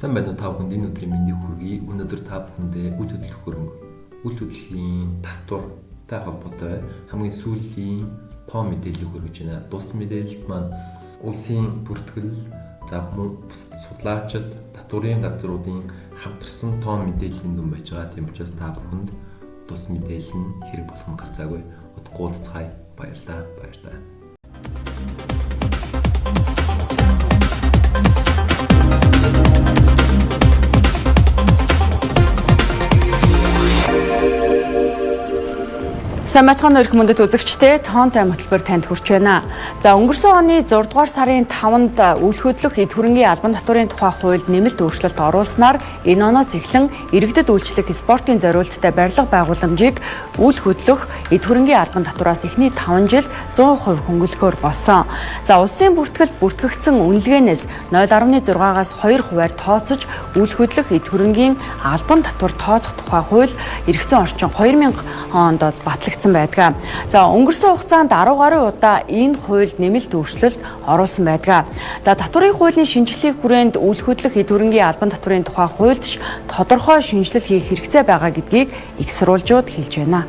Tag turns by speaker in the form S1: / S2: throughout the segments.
S1: Сайн байна уу та бүхэнд энэ өдрийн мэндийг хүргэе. Өнөөдөр та бүхэндээ үйл хөдлөх хөрөнгө, үйл хөдлөлийн татвартай холбоотой хамгийн сүүлийн тоо мэдээллийг хүргэж байна. Дус мэдээлэлд маань улсын бүртгэл, бусад судлаачид, татварын газруудын хамтарсан тоо мэдээллийн дүн байж байгаа. Тийм учраас та бүхэнд тус мэдээлэл нь хэрэг болох нь гарцаагүй. Удахгүй уулзцгаая. Баярлалаа.
S2: Сайн мэцхан өрх мөндөд үзэгчтэй тоонтой хөтөлбөр танд хүрч байна. За өнгөрсөн оны 6 дугаар сарын 5-нд үйл хөдлөх эд хөрөнгийн албан татварын тухай хуульд нэмэлт өөрчлөлт оруулснаар энэ оноос эхлэн иргэдэд үйлчлэх спортын зориулалттай барилга байгууламжийг үйл хөдлөх эд хөрөнгийн албан татвараас эхний 5 жилд 100% хөнгөлөхөөр болсон. За улсын бүртгэлд бүртгэгдсэн үнэлгээнээс 0.6-аас 2%-аар тооцож үйл хөдлөх эд хөрөнгийн албан татвар тооцох тухай хууль эргэцэн орчин 2000 онд батлагдсан байдаг. За өнгөрсөн хугацаанд 10 гаруй удаа энэ хуульд нэмэлт өөрчлөлт оруулсан байдаг. За татварын хуулийн шинжилгээг хүрээнд үйл хөдлөх эд хөрөнгийн албан татварын тухай хуульд тодорхой шинжилэл хийх хэрэгцээ байгаа гэдгийг их сурвалжууд хэлж байна.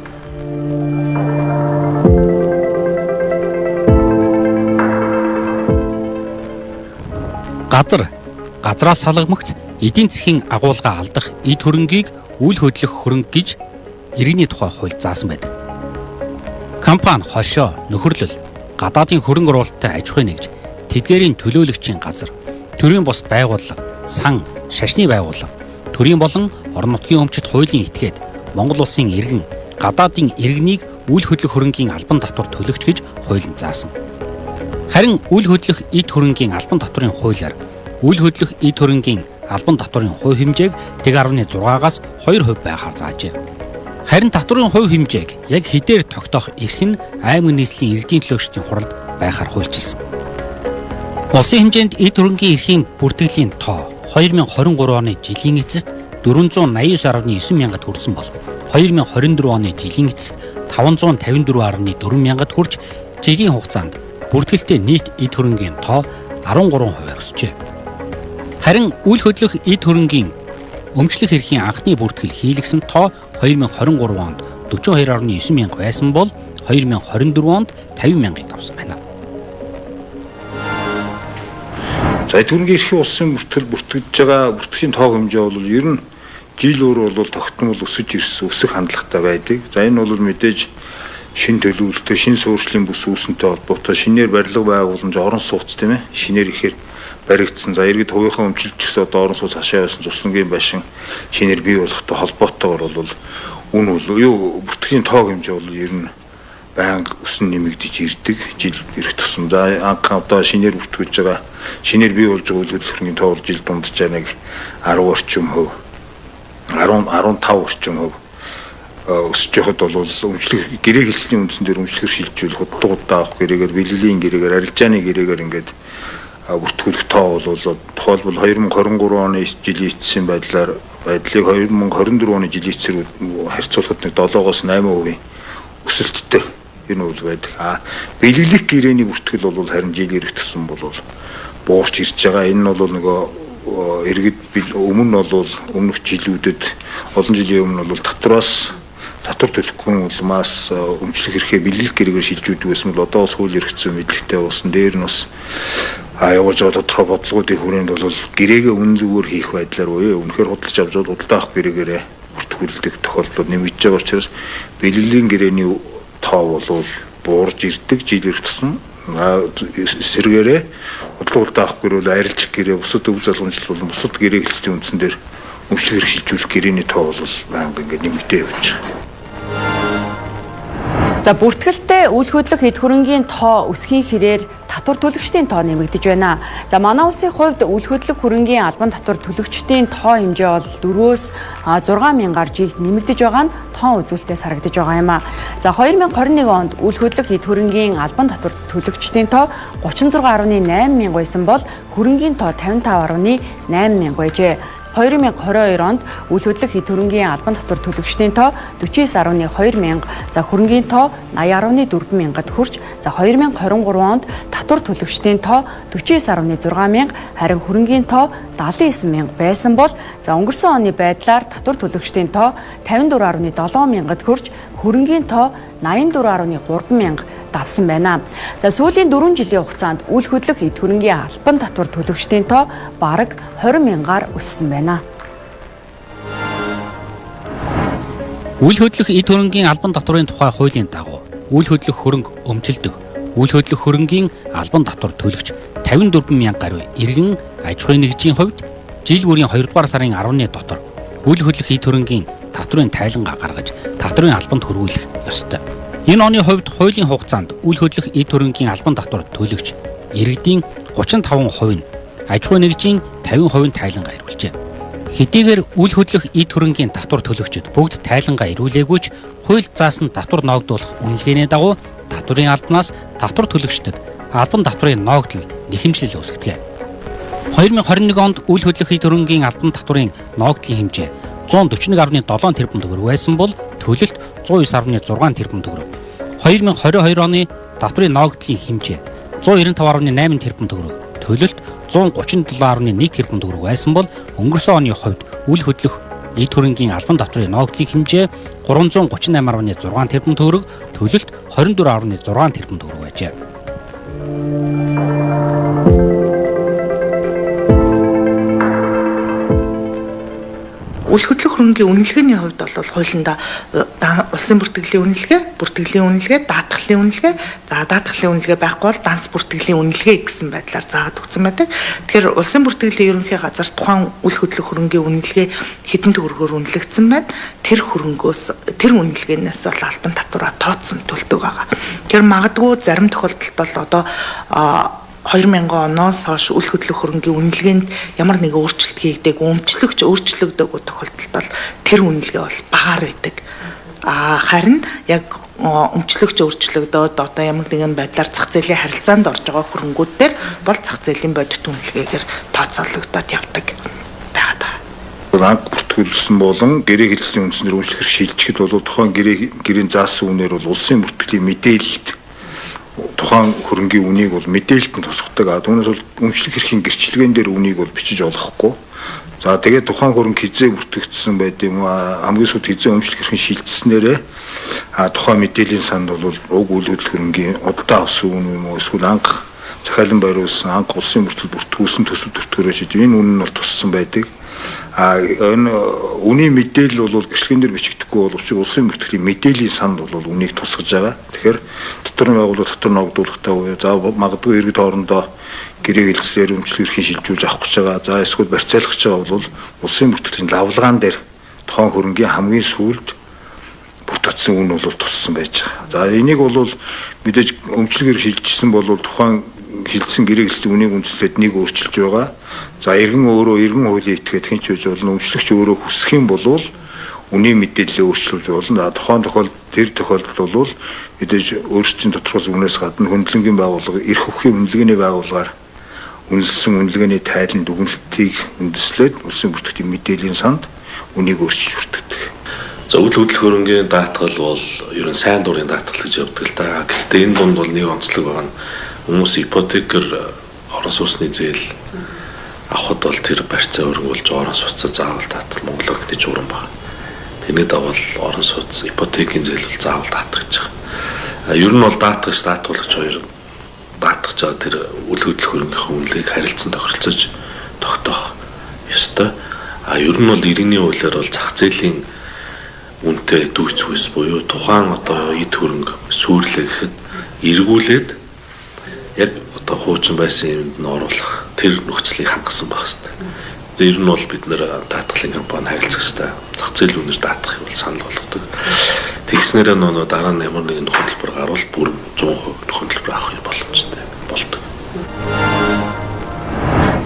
S3: Газраас салгамагц эдийн засгийн агуулга алдах эд хөрөнгийг үйл хөдлөх хөрөнгө гэж иргэний тухай хууль заасан байдаг. Компани, хошоо, нөхөрлөл, гадаадын хөрөнгө оруулалттай аж ахуй нэгж, тэдгээрийн төлөөлөгчийн газар, төрийн бус байгууллага, сан, шашны байгууллага, төрийн болон орон нутгийн өмчит хуулийн этгээд Монгол улсын иргэн, гадаадын иргэнийг үйл хөдлөх хөрөнгийн албан татвар төлөгч гэж хуулинд заасан. Харин үйл хөдлөх эд хөрөнгийн албан татварын хуулиар үйл хөдлөх эд хөрөнгийн албан татварын хувь хэмжээг 1.6-аас 2% байхаар заажээ. Харин татварын хувь хэмжээг яг хэдээр тогтоох эрх нь аймаг нийслэлийн иргэдийн төлөөлөгчдийн хуралд байхаар хуульчилсан. Улсын хэмжээнд эд хөрөнгийн эрхийн бүртгэлийн тоо 2023 оны жилийн эцэст 489.9 мянгад хүрсэн бол 2024 оны жилийн эцэст 554.4 мянгад хүрч жилийн хугацаанд бүртгэлтэй нийт эд хөрөнгийн тоо 13% өсжээ. Харин үйл хөдлөх эд хөрөнгийн өмчлөх эрхийн анхны бүртгэл хийлгсэн тоо 2023 онд 42.9 мянга байсан бол 2024 онд 50 мянгаыг давсан байна.
S4: За эд хөрөнгийн эрхийн улсын бүртгэж байгаа бүртгэлийн тоо хэмжээ бол ер нь жил өөр бол тогтмол өсөх хандлагатай байдаг. За энэ бол мэдээж шин төлөвлөлтөй, шин суурьшлийн бүс үүсэнтэй холбоотой шинээр барилга байгууламж, орон сууц тийм ээ шинээр ихээр баригдсан. За иргэд хувийнхаа өмчлөлт ч гэсэн одоо орон сууц хашаа байсан цуслангийн байшин шинээр бий болохтой холбоотойгоор бол бүртгэлийн тоо хэмжээ бол ер нь байнга өсөн нэмэгдэж ирдэг жил ирэх тусам. За анх одоо шинээр бүртгэж байгаа шинээр бий болж байгаа үйл хөдлөх хөрөнгөний тоо бол жил дунджаа нэг 10 орчим хувь 15 орчим хувь өсөж явахад бол өмчлөх гэрээ хэлсний үндсэн дээр өмчлөхөр шилжүүлэх удаа авах гэрээгээр бэлгэлийн гэрээгээр арилжааны гэрээгээр ингээд бүртгүүлэх тоо бол тухайлбал 2023 оны жилийн эцсийн байдлыг 2024 оны жилийн эцсээр харьцуулахад нэг 7-8% өсөлттэй энэ үйл байдаг. Бэлгэлэх гэрээний бүртгэл бол харин жил ирэх тусам бол буурч ирж байгаа. Энэ нь бол нөгөө иргэд өмнө бол өмнөх жилүүдэд олон жилийн өмнө бол татвар төлөхгүй улмаас өмчлөх эрхээ бэлгэлэх гэрээгээр шилжүүлдэг байсан бол одоо бас хууль эрхцэн мэдлэгтэй болсон. Дээр нь бас явуулж байгаа тодорхой бодлогуудын хүрээнд бол гэрээгээ үн зөвөөр хийх байдлаар буюу үнэхээр худалдаж авч худалдаа авах гэрээгээр бүртгүүлдэг тохиолдлууд нэмэгдэж байгаа учраас бэлгэлийн гэрээний тоо бол буурж ирдэг жил ирэх тусам сэргээрээ худалдаа авах гэрээ арилжих гэрээ бусад өв залгамжлал болон бусад гэрээ хэлцлийн үндсэн дээр өмчлөх эрх шилжүүлэх гэрээний тоо бол байнга ингээд нэмэгдээ явж байгаа.
S2: За бүртгэлтэй үйл хөдлөх эд хөрөнгийн тоо өсхийн хэрээр татвар төлөгчдийн тоо нэмэгдэж байна. За манай улсын хувьд үйл хөдлөх хөрөнгийн албан татвар төлөгчдийн тоо хэмжээ бол 4-өөс 6 мянгаар жилд нэмэгдэж байгаа нь тоон үзүүлэлтээс харагдаж байгаа юм а. За 2021 онд үйл хөдлөх эд хөрөнгийн албан татвар төлөгчдийн тоо 36.8 мянга байсан бол хөрөнгийн тоо 55.8 мянга байжээ. 2022 онд үйл хөдлөх эд хөрөнгийн албан татвар төлөгчдийн тоо 49.2 мянга, за хөрөнгийн тоо 80.4 мянгад хүрч, за 2023 онд татвар төлөгчдийн тоо 49.6 мянга, харин хөрөнгийн тоо 79 мянга байсан бол, за өнгөрсөн оны байдлаар татвар төлөгчдийн тоо 54.7 мянгад хүрч, хөрөнгийн тоо 84.3 мянга давсан байна. За сүүлийн 4 жилийн хугацаанд үйл хөдлөх эд хөрөнгийн албан татвар төлөгчдийн тоо бараг 20 мянгаар өссөн байна.
S3: Үйл хөдлөх эд хөрөнгийн албан татварын тухай хуулийн дагуу үйл хөдлөх хөрөнгө өмчилдөг, үйл хөдлөх хөрөнгийн албан татвар төлөгч 54 мянга гаруй иргэн аж ахуйн нэгжийн хувьд жил бүрийн 2 дугаар сарын 10-ны дотор үйл хөдлөх эд хөрөнгийн татврын тайлангаа гаргаж татврын албанд хөрвүүлэх ёстой. Энэ оны хувьд хуулийн хугацаанд үйл хөдлөх эд хөрөнгийн албан татвар төлөгч иргэдийн 35% нь аж ахуйн нэгжийн 50% тайлангаа ирүүлжээ. Хэдийгээр үйл хөдлөх эд хөрөнгийн татвар төлөгчид бүгд тайлангаа ирүүлээгүйч хууль заасан татвар ноогдуулах үнэлгээний дагуу татврын албанаас татвар төлөгчдөд албан татврын ноогдол нэхэмжлэл үүсгэдэг. 2021 онд үйл хөдлөх эд хөрөнгийн албан татврын ноогдлын хэмжээ 141.7 тэрбум төгрөг байсан бол төлөлт 109.6 тэрбум төгрөг. 2022 оны татврын ноогдлын хэмжээ 195.8 тэрбум төгрөг, төлөлт 137.1 тэрбум төгрөг байсан бол өнгөрсөн оны хувьд үйл хөдлөх эд хөрөнгийн албан татврын ноогдлын хэмжээ 338.6 тэрбум төгрөг, төлөлт 24.6 тэрбум төгрөг байжээ.
S5: Үйл хөдлөх хөрөнгийн үнэлгээний хувьд бол хуулиндаа улсын бүртгэлийн үнэлгээ, даатгалын үнэлгээ, за даатгалын үнэлгээ байхгүй бол данс бүртгэлийн үнэлгээ гэсэн байдлаар заагаад өгсөн байдаг. Тэгэхээр улсын бүртгэлийн ерөнхий газар тухайн үйл хөдлөх хөрөнгийн үнэлгээ хэдэн төгрөгөөр үнэлэгдсэн байна. Тэр үнэлгээнээс бол албан татвараа тооцсон төлдөг байгаа. Тэгэхээр магадгүй зарим тохиолдолд бол одоо 2000 оноос хойш үйл хөдлөх хөрөнгийн үнэлгээнд ямар нэгэн өөрчлөлт хийгдэг, өөрчлөгдөг тохиолдолд бол тэр үнэлгээ бол багаар байдаг. Харин яг өмчлөгч өөрчлөгдөөд одоо ямар нэгэн байдлаар зах зээлийн харилцаанд орж байгаа хөрөнгүүд дээр бол зах зээлийн бодит үнэлгээгээр тооцоологдоод явдаг байгаад байгаа.
S4: Анх бүртгүүлсэн болон гэрээ хэлцлийн үндснээр өмчлөхөр шилжихэд бол тухайн гэрийн заасан үнээр бол улсын бүртгэлийн мэдээлэлд тухайн хөрөнгийн үнийг бол мэдээлэлд нь тусгадаг. Түүнээс бол өмчлөх эрхийн гэрчлэгэн дээр үнийг бол бичиж олохгүй. За тэгээд тухайн хөрөнгө хизээ бүртгэгдсэн байд юм аа, хамгийн сүүлд хизээ өмчлөх эрхийн шилжсэнээрээ тухайн мэдээллийн санд бол уг үйл хөдлөх хөрөнгийн удаа авсан үн юм уу, эсвэл анх захиалан бариулсан, анх улсын бүртгүүлсэн төсөв төртгөрөөж энэ үн нь бол туссан байдаг. Энэ үний мэдээлэл бол гэрчлэгэн дээр бичигдэхгүй боловч улсын бүртгэлийн мэдээллийн санд бол үнийг тусгаж байгаа. Тэгэхээр дотор байгууллага татвар ногдуулахтаа үе за магадгүй иргэд хоорондоо гэрээ хэлцлэр өмчлөх эрхийн шилжүүлж авах гэж байгаа. За эсвэл барьцаалах гэж байгаа бол улсын бүртгэлийн лавлагаан дээр тухайн хөрөнгийн хамгийн сүүлд бүртгэгдсэн үн бол туссан байж байгаа. За энийг бол мэдээж өмчлөх эрх шилжижсэн бол тухайн хилцсэн гэрээ хэлцлийн үнийг үндэслээд нэг өөрчилж байгаа. За иргэн хуулийн этгээд хинч үж болно. Өмчлөгч өөрөө хүсэх юм бол үнийн мэдээлэлээ өөрчилж болно. Тухайн тохиолдолд бол мэдээж өөрсдийн тодорхой үнээс гадна хөндлөнгийн байгууллага эрх өхгийн үнэлгээний байгууллагаар үнэлсэн үнэлгээний тайлан дүгнэлтийг үндэслээд улсын бүртгэлийн мэдээллийн санд үнийг өөрчилж бүртгэдэг.
S6: За үйл хөдлөх хөрөнгийн даатгал бол ер нь сайн дурын даатгал гэж явдаг л да. Гэхдээ энэ дунд бол нэг онцлог байгаа нь хүмүүс ипотекээр орон сууцны зээл авахд бол тэр барьцаа өргүүлж орон сууцаа заавал даатгал Монголоор гэдэг журам байна. Тэрний дагуу орон сууц ипотекийн зээл бол заавал даатгах гэж байгаа. Ер нь бол даатгуулагч хоёр даатгах жаа тэр үйл хөдлөх хөрөнгөний үнэлгээг харилцан тохиролцож тогтоох ёстой. Ер нь бол иргэний хуулиар бол зах зээлийн үнэтэй дүүц хүйс буюу тухайн одоо эд хөрөнгө сүйрлээ гэхэд эргүүлээд яг одоо хуучин байсан юмд нь оруулах тэр нөхцөлийг хангасан байх хэрэгтэй. Тэр нь бол бид нэр даатгалын компани харилцах хэрэгтэй. Зах зээл үнээр даатгахыг бол санал болгодог. Тэгснээрээ нөө дараа нь ямар нэгэн нөхөдлбөр гарвал бүр 100% нөхөдлбөр авах боломжтой болдог.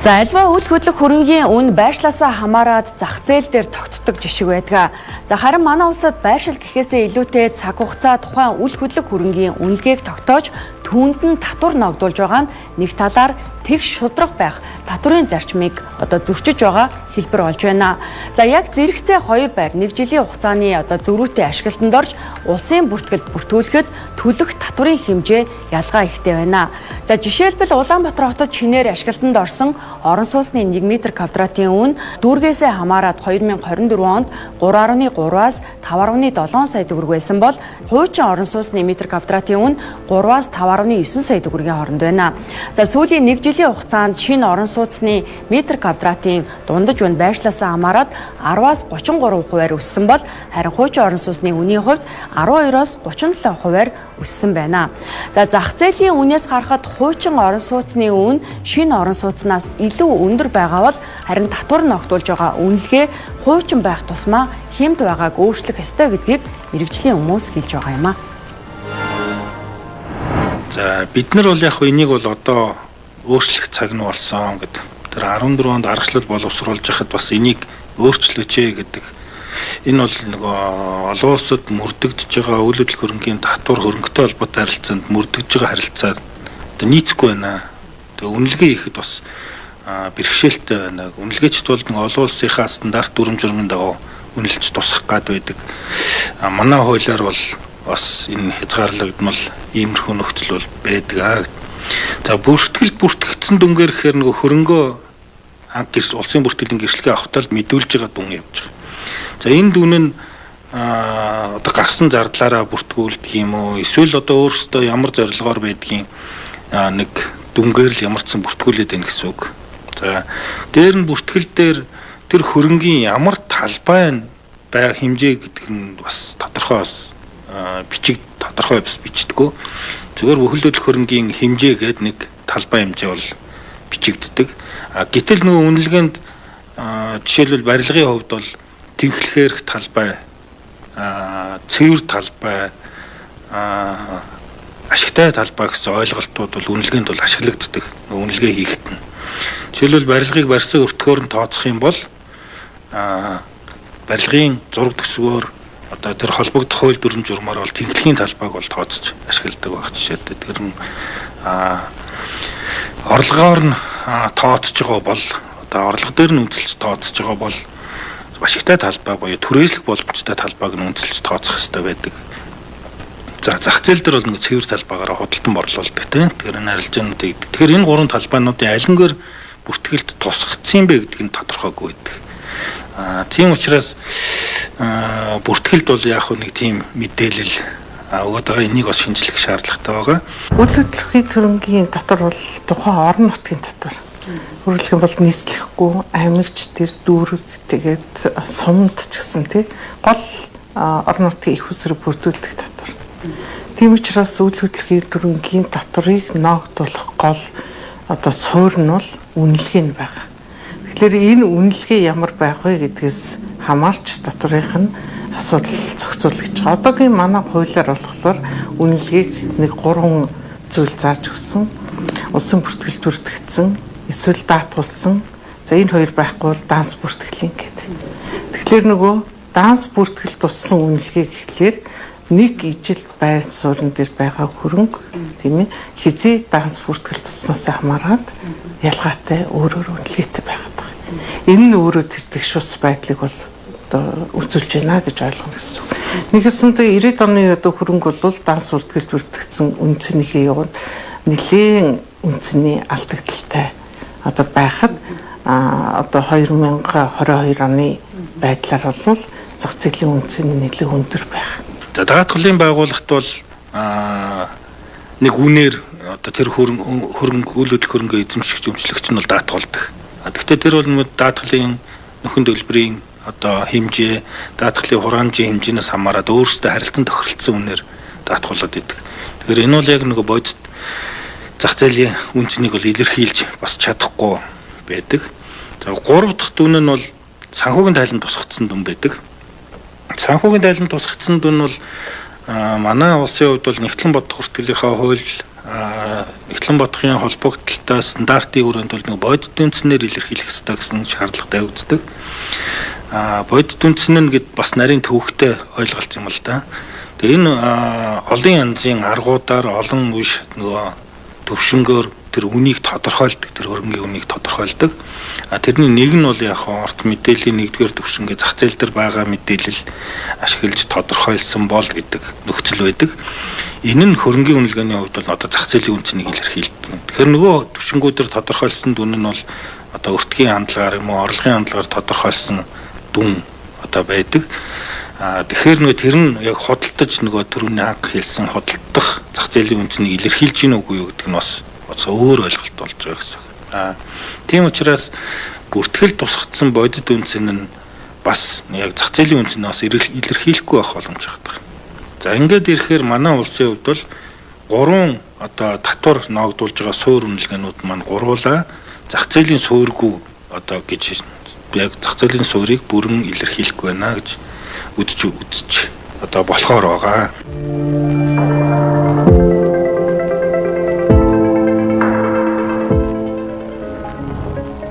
S2: За альва үйл хөдлөх хөрөнгийн үн байршлаасаа хамаарат зах зээл дээр тогтдог жишг байдаг. За харин манай улсад байршил гэхээсээ илүүтэй цаг хугацаа тухайн үйл хөдлөх хөрөнгийн үнэлгээг тогтоож түүнд нь татвар ногдуулж байгаа нь нэг талаар тэгш шудраг байх татврын зарчмыг одоо зөрчиж байгаа хэлбэр болж байна. За яг зэрэгцээ 2 байр 1 жилийн хугацааны одоо зөрүүтэй ашиглалтанд орж улсын бүртгэлд бүртгүүлэхэд төлөх татврын хэмжээ ялгаа ихтэй байна. За жишээлбэл Улаанбаатар хотод шинээр ашиглалтанд орсон орон сууцны 1 м квадратын үн дүүргээсээ хамаарат 2024 онд 3.3-аас 5.7 сая төгрөг байсан бол хуучин орон сууцны метр квадратын үн 3-аас 5.9 сая төгрөгийн хооронд байна. За сүүлийн 1 жилийн хугацаанд шинэ орон сууцны метр квадратын дундаж үн байршлаасаа хамаарат 10-аас 33% өссөн бол харин хуучин орон сууцны үнийн хувьд 12-оос 37% өссөн байна. За зах зээлийн үнээс харахад хуучин орон сууцны үн шинэ орон сууцнаас илүү өндөр байгаа бол харин татвар ногдуулж байгаа үнэлгээ хуучин байх тусмаа хямд байгааг өөрчлөх ёстой гэдгийг мэргэжлийн хүмүүс хэлж байгаа юм а.
S7: За бид нар бол яг энийг бол одоо өөрчлөх цаг нь болсон гэдэг. Тэр 14 онд аргачлал боловсруулж хахад бас энийг өөрчлөөч гэдэг. Энэ бол нөгөө олон улсад мөрдөгдөж байгаа үйл хөдлөх хөрөнгийн татвар хөрөнгөтэй холбоотой харилцаанд мөрдөгж байгаа харилцаа одоо нийцэхгүй байна. Тэгээ үнэлгээ хийхэд бас бэрхшээлтэй байна. Үнэлгээчд бол нэг олон улсынхаа стандарт дүрм журмын дагуу үнэлж тусах гад байдаг. Манай хуулиар бол бас энэ хязгаарлагдмал иймэрхүү нөхцөл бол байдаг. За бүртгэгдсэн дүнгээр гэхээр нөгөө хөрөнгөө улсын бүртгэлийн гэрчлэгээ авахтаа мэдүүлж байгаа дүн явж байгаа. За энэ дүн нь одоо гарсан зардлаараа бүртгүүлдэг юм уу? Эсвэл одоо өөрөөсөө ямар зорилгоор байдгийг нэг дүнгээр л ямарчсан бүртгүүлээд байна гэсэн үг. За дээр нь бүртгэл дээр тэр хөрөнгийн ямар талбай байх хэмжээ гэдэг нь бас тодорхой бас бичиг тодорхой бас бичдэггүй. Зүгээр бүхэл төлөх хөрөнгийн хэмжээ гэдэг нэг талбай хэмжээ бол бичигддэг. Гэтэл нөгөө үнэлгээнд жишээлбэл барилгын хувьд бол тэнхлэхэрх талбай, цэвэр талбай, ашигтай талбай гэсэн ойлголтууд бол үнэлгээнд бол ашиглагддаг. Үнэлгээ хийхэд нь. Жишээлбэл барилгыг барьсан өртгөөр нь тооцох юм бол барилгын зураг төсвөөр одоо тэр холбогдох хууль дүрм журмаар бол тэнхлэхийн талбайг бол тооцож ашигладаг байх жишээтэй. Тэр нь орлогоор нь тооцож байгаа бол одоо орлого дээр нь үнэлж тооцож байгаа бол ашигтай талбай буюу түрээслэх боломжтой талбайг нь үнэлж тооцох хэрэгтэй байдаг. За зах зээл дээр бол нэг цэвэр талбайгаар худалдан борлуулдаг тийм. Тэгэхээр энэ арилжаануудыг. Тэгэхээр энэ гурван талбайнуудын алингээр бүртгэлд тусгагдсан бэ гэдгийг нь тодорхойгүй байдаг. Тийм учраас бүртгэлд бол яг нэг тийм мэдээлэл өгöd байгаа энийг бас шинжлэх шаардлагатай байгаа.
S5: Үйл хөдлөлийн төрөнгийн татвар бол тухайн орон нутгийн татвар. Өөрөлдөх юм бол нийслэхгүй амьгч тэр дүүрэг тэгээд сумд ч гэсэн тий гол орон нутгийн их усрыг бүрдүүлдэг татвар. Тийм учраас үйл хөдлөлийн төрөнгийн татварыг ногдуулах гол одоо суурь нь бол үнэлгээ нь байгаа. Тэгэхээр энэ үнэлгээ ямар байх вэ гэдгээс хамаарч татварынх нь асуудал зохицуулж байгаа. Одоогийн манай хуулиар болохоор үнэлгээг нэг 3 зүйл зааж өгсөн. Улсын бүртгэлд бүртгэгдсэн, эсвэл даатгуулсан. За энэ хоёр байхгүй бол данс бүртгэлийн гэдэг. Тэгэхээр нөгөө данс бүртгэл туссан үнэлгээ гэхлээр нэг ижил байр суурин дээр байгаа хөрөнгө тийм ээ хизээ данс бүртгэл туснаас хамаарат ялгаатай өөрөөр үнэлгээтэй байгаад байгаа. Энэ нь өөрөө тэр тэгшүүс байдлыг бол одоо үзүүлж байна гэж ойлгоно гэсэн. Нэгсэнтэй 90-ад оны одоо хөрөнгө бол данс бүртгэлд бүртгэгдсэн үнцнийхээ яванд нэлээд үнцний алдагдaltaй одоо байхад одоо 2022 оны байдлаар бол зах зээлийн үнц нь нэлээд өндөр байх.
S7: За даатгалын байгууллагт бол нэг үнээр одоо тэр хөрөнгө үйл хөдлөх хөрөнгө эзэмшигч өмчлөгч нь бол даатгалдаг. Гэхдээ тэр бол даатгалын нөхөн төлбөрийн одоо хэмжээ, даатгалын хураамжийн хэмжээнээс хамаарат өөрсдөө харилцан тохиролцсон үнээр даатгуулад идэг. Тэгэхээр энэ бол яг нөгөө бодит зах зээлийн үнцнийг бол илэрхийлж бас чадахгүй байдаг. За 3 дахь дүн нь бол санхүүгийн тайланд тусгагдсан дүн байдаг. Санхүүгийн тайланд тусгагдсан дүн бол манай улсын хувьд бол Нэгтлэн бодох хүртгэлийнхаа хууль Нэгтлэн бодохын холбогдлолтой стандартын хүрээнд бол нэг бодит үнцнээр илэрхийлэх ёстой гэсэн шаардлага тавигддаг. Бодит үнцэн нь гэд бас нарийн төвөгтэй ойлголт юм л да. Тэгээ энэ олон янзын аргуудаар олон үш нөгөө төвшнгөөр тэр үнийг тодорхойлдог, тэр хөрөнгөний үнийг тодорхойлдог. Тэрний нэг нь бол яг орт мэдээллийн нэгдүгээр төвшингээ зах зээл дээр байгаа мэдээлэл ашиглаж тодорхойлсон бол гэдэг нөхцөл байдаг. Энэ нь хөрөнгөний үнэлгээний хувьд бол одоо зах зээлийн үнцнийг илэрхийлдэг. Тэгэхээр нөгөө төвшингүүдээр тодорхойлсон дүн нь бол одоо өртгийн хандлагаар юм уу, орлогын хандлагаар тодорхойлсон дүн одоо байдаг. Тэгэхээр нөгөө тэр нь яг худалдаж нөгөө түрүүний анх хэлсэн худалдах зах зээлийн үнцнийг илэрхийлж гин үгүй юу гэдэг нь бас өөр ойлголт болж байгаа гэсэн. Тийм учраас бүртгэл тусгацсан бодит үнцэн нь бас яг зах зээлийн үнцнийг бас илэрхийлэхгүй байх боломж байгаа. За ингээд ирэхээр манай улсын хувьд бол 3 одоо татвар ногдуулж байгаа суур үнэлгээнүүд маань гурвуулаа зах зээлийн суурьгүй одоо гэж яг зах зээлийн суурийг бүрэн илэрхийлэхгүй байна гэж үзэж одоо болохоор байгаа.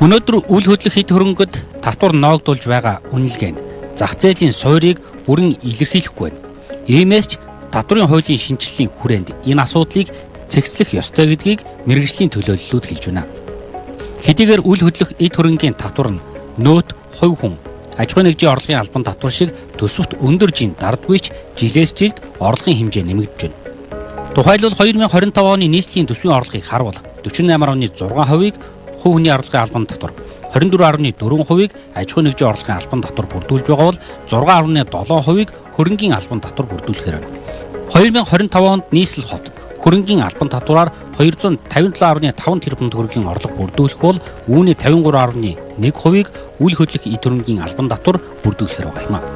S3: Өнөөдөр үйл хөдлөх хэд хөрөнгөд татвар ноогдуулж байгаа үнэлгээ нь зах зээлийн суурийг бүрэн илэрхийлэхгүй байна. Иймээс ч татварын хуулийн шинжилгээний хүрээнд энэ асуудлыг цэгцлэх ёстой гэдгийг мэргэжлийн төлөөллүүд хэлж байна. Хэдийгээр үйл хөдлөх эд хөрөнгийн татвар нь нөөт, хувь хүн, аж ахуйн нэгжийн орлогын албан татвар шиг төсөвт өндөр жин дардгүй ч жилээс жилд орлогын хэмжээ нэмэгдэж байна. Тухайлбал 2025 оны нийслэлийн төсвийн орлогыг харвал 48.6%-ийг хувь хүний орлогын албан татвар, 24.4%-ийг аж ахуйн нэгжийн орлогын албан татвар бүрдүүлж байгаа бол 6.7%-ийг хөрөнгийн албан татвар бүрдүүлэхээр байна. 2025 онд нийслэл хот хөрөнгийн албан татвараар 257.5 тэрбум төгрөгийн орлого бүрдүүлэх бол үүний 53.1%-ийг үйл хөдлөх эд хөрөнгийн албан татвар бүрдүүлэхээр байгаа юм а.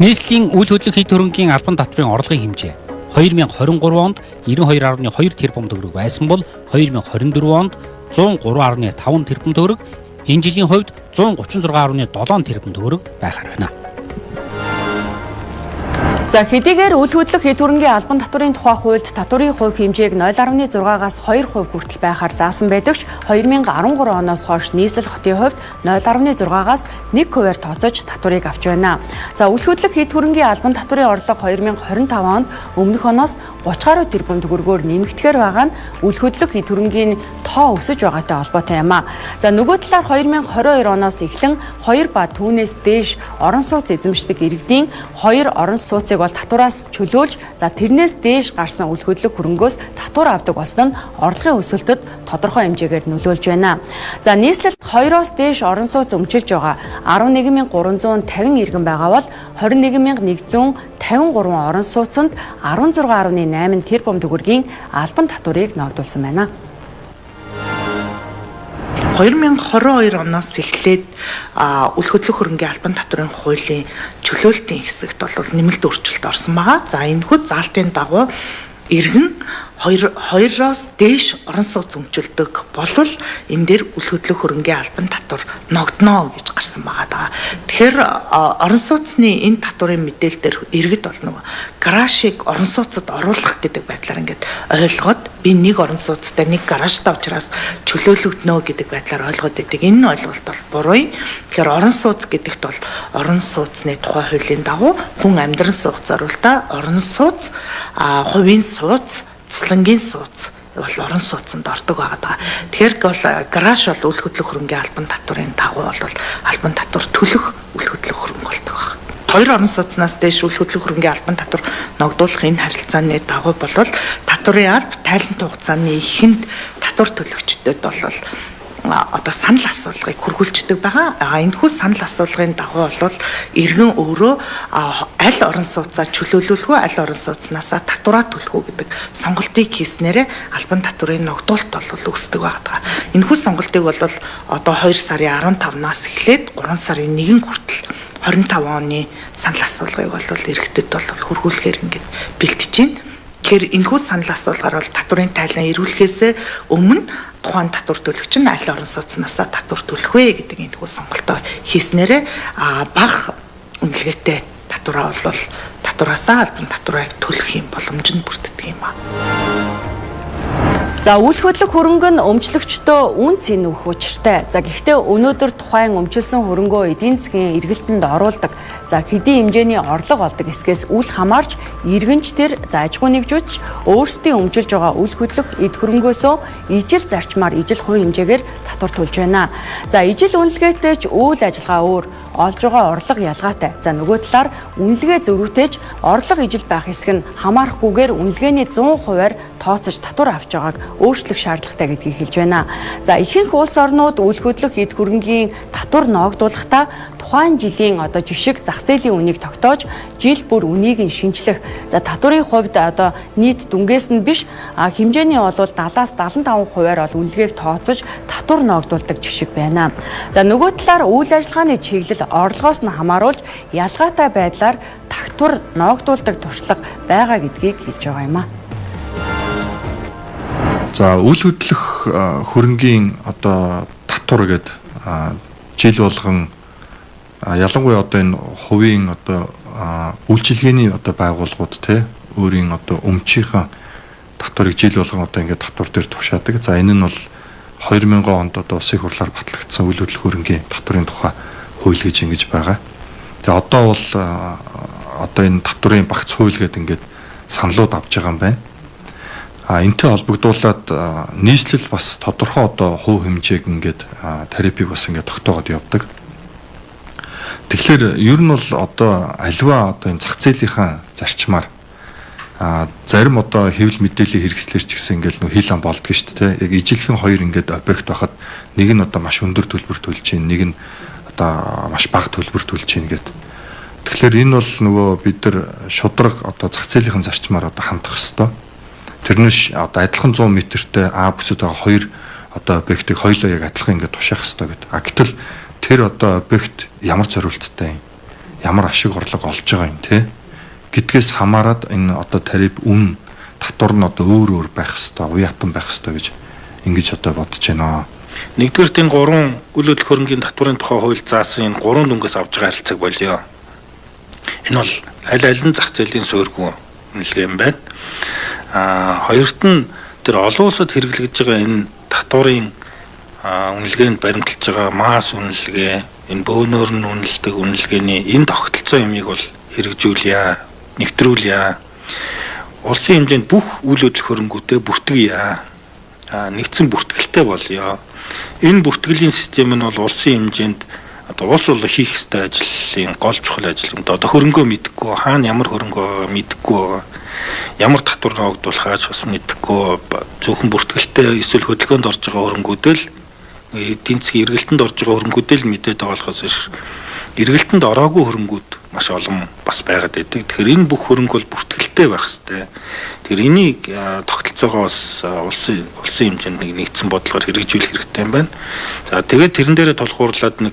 S3: Нийслэлийн үйл хөдлөх эд хөрөнгийн албан татврын орлогын хэмжээ 2023 онд 92.2 тэрбум төгрөг байсан бол 2024 онд 103.5 тэрбум төгрөг, энэ жилийн хувьд 136.7 тэрбум төгрөг байхаар байна.
S2: За хэдийгээр үйл хөдлөх эд хөрөнгийн албан татварын тухай хуульд татварын хувь хэмжээг 0.6-аас 2% хүртэл байхаар заасан байдаг ч 2013 оноос хойш нийслэл хотын хувьд 0.6-аас 1%-аар тооцож татварыг авч байна. За үйл хөдлөх эд хөрөнгийн албан татварын орлого 2025 онд өмнөх оноос 30 гаруй тэрбум төгрөгөөр нэмэгдэхээр байгаа нь үйл хөдлөх эд хөрөнгийн тоо өсөж байгаатай холбоотой юм а. За нөгөө талаар 2022 оноос эхлэн 2 ба түүнээс дээш орон сууц эзэмшдэг иргэдийн 2 орон сууцыг бол татвараас чөлөөлж, за тэрнээс дээш гарсан үйл хөдлөх хөрөнгөөс татвар авдаг болсон нь орлогын өсөлтөд тодорхой хэмжээгээр нөлөөлж байна. За нийслэлд 2-оос дээш орон сууц өмчилж байгаа 11,350 иргэн байгаа бол 21,153 орон сууцанд 16.8 тэрбум төгрөгийн албан татварыг ногдуулсан байна.
S5: 2022 оноос эхлээд үйл хөдлөх хөрөнгөний албан татварын хуулийн чөлөөлтийн хэсэгт бол нэмэлт өөрчлөлт орсон байгаа. За энэхүү заалтын дагуу иргэн 2-оос дээш орон сууц өмчилдөг болвол энэ дээр үйл хөдлөх хөрөнгөний албан татвар ногдно гэж гарсан байгаа. Тэгэхээр орон сууцны энэ татварын мэдээлэл дээр иргэд бол нөгөө гаражийг орон сууцад оруулах гэдэг байдлаар ингээд ойлгоод би нэг орон сууцтай нэг гаражтай учраас чөлөөлөгднө гэдэг байдлаар ойлгоод байдаг. Энэ ойлголт бол буруу. Тэгэхээр орон сууц гэдэгт бол орон сууцны тухай хуулийн дагуу хүн амьдран суух зорилттой орон сууц, хувийн сууц, цуслангийн сууц бол орон сууцанд ордог байгаа. Тэгэхээр гараж бол үйл хөдлөх хөрөнгөний албан татварын дагуу бол албан татвар төлөх үйл хөдлөх хөрөнгө болдог байна. 2 орон сууцнаас дээш үйл хөдлөх хөрөнгөний албан татвар ногдуулах энэ харилцааны дагуу болвол татварын алба тайлант хугацааны эхэнд татвар төлөгчдөд бол одоо санал асуулгыг хургуулждаг байгаа. Энэхүү санал асуулгын дагуу бол иргэн өөрөө аль орон сууцаа чөлөөлүүлэх үү, аль орон сууцнаасаа татвараа төлөх үү гэдэг сонголтыг хийснээрээ албан татварын ногдуулалт бол үүсдэг байгаа. Энэхүү сонголтыг бол одоо 2 сарын 15-наас эхлээд 3 сарын 1 хүртэл 25 оны санал асуулгыг бол иргэдэд бол хургуулахэр ингээд бэлтэж байна. Тэгэхээр энэхүү санал асуулгаар бол татварын тайлан эрүүлэхээс өмнө тухайн татвар төлөгч нь аль орон сууцнаасаа татвар төлөх вэ гэдэг энэхүү сонголтоо хийснээрээ бага үнэлгээтэй татвараа бол татвараасаа албан татварыг төлөх юм боломж нь бүрддэг юм аа.
S2: За үйл хөдлөх хөрөнгө нь өмчлөгчдөө үн цэн өгөх учиртай. За гэхдээ өнөөдөр тухайн өмчлсөн хөрөнгөө эдийн засгийн эргэлтэнд оруулдаг. За хэдийн хэмжээний орлого олдог эсгээс үл хамаарч иргэнч тэр за аж ахуй нэгжүүч өөрсдийн өмжилж байгаа үйл хөдлөх эд хөрөнгөөсөө ижил зарчмаар ижил хувь хэмжээгээр татвар төлж байна. За ижил үнэлгээтэй ч үйл ажиллагаа өөр, олж байгаа орлого ялгаатай. За нөгөө талаар үнэлгээ зөрүүтэйч орлого ижил байх хэсэг нь хамаарахгүйгээр үнэлгээний 100%-аар тооцож татвар авч байгааг өөрчлөх шаардлагатай гэдгийг хэлж байна. За ихэнх улс орнууд үйл хөдлөх эд хөрөнгийн татвар ноогдуулахдаа тухайн жилийн жишг зах зээлийн үнийг тогтоож жил бүр үнийг нь шинжлэх. За татварын хувьд нийт дүнгээс нь биш хэмжээний бол 70-75%-аар бол үнэлгээг тооцож татвар ноогдуулдаг жишг байна. За нөгөө талаар үйл ажиллагааны чиглэл орлогоос нь хамааруулж ялгаатай байдлаар татвар ноогдуулдаг туршлага байгаа гэдгийг хэлж байгаа юм а.
S8: За үйл хөдлөх хөрөнгийн татвар гэдэг жил болгон ялангуяа энэ хувийн үйлчилгээний байгууллагууд өөрийн өмчийнхэн татварыг жил болгон ингээд татвар дээр тушаадаг. За энэ нь бол 2000 онд улсын хурлаар батлагдсан үйл хөдлөх хөрөнгийн татварын тухай хууль гэж ингэж байгаа. Тэгээ одоо бол энэ татварын багц хууль гэдэг ингээд саналууд авч байгаа юм байна. Энтэй холбогдуулаад нийслэл бас тодорхой хувь хэмжээг ингээд тарифыг бас ингээд тогтоогод явдаг. Тэгэхээр ер нь бол аливаа энэ зах зээлийнхаа зарчмаар зарим хэвлэл мэдээллийн хэрэгслэр ч гэсэн ингээд хил ам болдго шүү дээ. Яг ижилхэн хоёр ингээд объект байхад нэг нь маш өндөр төлбөр төлж чинь, нэг нь маш бага төлбөр төлж чинь гэдэг. Тэгэхээр энэ бол нөгөө бид нар шудраг зах зээлийнхэн зарчмаар хандах ёстой. Тэрнээс адилхан 100 м-тэй А бүсэд байгаа хоёр объектыг хоёулаа яг адилхан ингээд тушаах ёстой гэдэг. Гэтэл тэр объект ямар зориулттай юм, ямар ашиг орлого олж байгаа юм гэдгээс хамаарат энэ тариф үн татвар нь өөр байх ёстой, уяатан байх ёстой гэж ингэж бодож байна.
S7: Нэгдүгээр энэ 3 үйл хөдлөх хөрөнгийн татварын тухай хууль заасан энэ 3 дүнгээс авж байгаа харилцааг болёо. Энэ бол аль нь зах зээлийн суурьгүй үнэлгээ юм байна. Хоёрт нь тэр олон улсад хэрэглэгдэж байгаа энэ татварын үнэлгээнд баримталж байгаа масс үнэлгээ, энэ бөөнөр нь үнэлдэг үнэлгээний энэ тогтолцоо юмыг бол хэрэгжүүлье, нэвтрүүлье. Улсын хэмжээнд бүх үйл хөдлөх хөрөнгүүтээ бүртгэе. Нэгдсэн бүртгэлтэй болёо. Энэ бүртгэлийн систем нь бол улсын хэмжээнд улс бол хийх ёстой ажлын гол чухал ажил юм. Хөрөнгөө мэдхгүй, хаана ямар хөрөнгөө мэдхгүй, ямар татвар ноогдуулахаач бас мэдхгүй, зөвхөн бүртгэлтэй эсвэл хөдөлгөөнд орж байгаа хөрөнгүүдэл эдийн засгийн эргэлтэнд орж байгаа хөрөнгүүдэл мэдээд байгаа болохоос эргэлтэнд ороогүй хөрөнгүүд маш олон бас байгаад байдаг. Тэгэхээр энэ бүх хөрөнгө бол бүртгэлтэй байх ёстой. Тэгэхээр энийг тогтолцоогоо бас улсын хэмжээнд нэгдсэн бодлогоор хэрэгжүүлэх хэрэгтэй юм байна. За тэгээд тэрэн дээрээ тулгуурлаад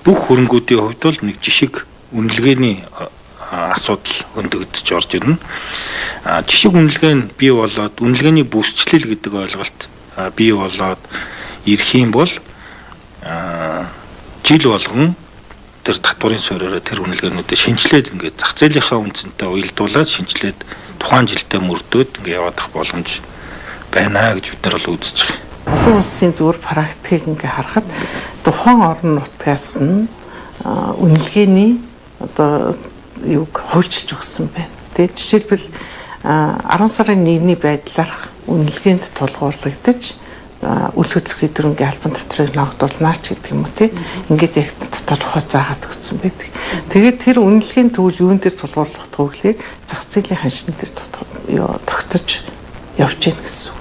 S7: бүх хөрөнгүүдийн хувьд бол жишг үнэлгээний асуудал хөндөгдөж орж ирнэ. Жишг үнэлгээ нь бий болоод үнэлгээний бүсчлэл гэдэг ойлголт бий болоод ирэх юм бол жил болгон тэр татварын суурьаараа тэр үнэлгээнүүдээ шинжилээд ингээд зах зээлийнхаа үнцэнтэй уялдуулаад шинжилээд тухайн жилдээ мөрдөөд ингээд яваадах боломж байна гэж бид нар бол үзэж байгаа.
S9: Олон улсын зүгээр практикийг ингээ харахад тухайн орон нутгаас нь үнэлгээний юуг хуульчилж өгсөн байна. Тэгээд жишээлбэл 10 сарын 1-ний байдлаарх үнэлгээнд тулгуурлагдаж үйл хөдлөх эдрөнгийн албан татварыг ногдуулнаач гэдэг юм уу тий. Ингээд яг тодорхой заагаад өгсөн байдаг. Тэгээд тэр үнэлгээний төвл юун дээр тулгуурлах төвлийг зах зээлийн ханшин дээр тогтож явж гин гэсэн.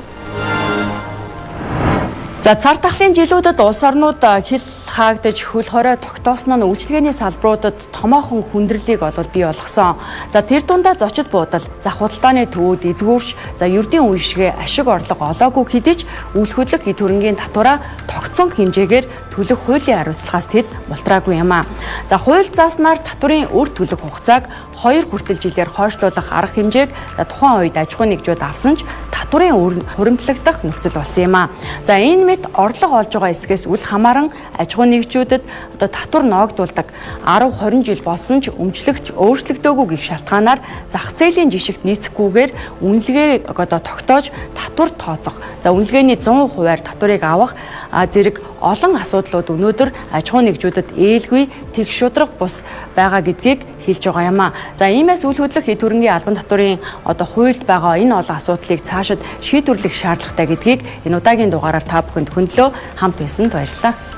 S9: За цар тахлын жилүүдэд улс орнууд хил хаагдаж хөл хорой тогтоосон нь үйлчлэгээний салбаруудад томоохон хүндрэлийг бий болгосон. За тэр дундаа зочид буудал, зах худалдааны төвүүд эзгүүрч, за ердийн үеишгээ ашиг орлого олоогүй хэдий ч үйл хөдлөх эд хөрөнгийн татвараа тогтсон хэмжээгээр төлөх хуулийн хариуцлагаас тэд бултраагүй юм а. За хууль зааснаар татварын үр төлөх хугацааг 2 хүртэл жилээр хойшлуулах арга хэмжээг тухайн үед аж ахуйн нэгжүүд авсан ч
S2: татварын хуримтлагдах нөхцөл болсон юм а. За энэ мэт орлого олж байгаа эсгээс үл хамааран аж ахуй нэгжүүдэд одоо татвар ноогдуулдаг 10-20 жил болсон ч өмчлөгч өөрчлөгдөөгүй гэх шалтгаанаар зах зээлийн жишгт нийцэхгүйгээр үнэлгээ одоо тогтоож татвар тооцох. За үнэлгээний 100%-аар татварыг авах зэрэг олон асуудлууд өнөөдөр аж ахуй нэгжүүдэд ээлгүй тэг шудраг бус байгаа гэдгийг хэлж байгаа юм а. За иймээс үл хөдлөх эд хөрөнгийн албан татварын одоо хуульд байгаа энэ олон асуудлыг цаашид шийдвэрлэх шаардлагатай гэдгийг энэ удаагийн дугаараар та бүхэнд хөндлөө хамт байсанд баярлалаа.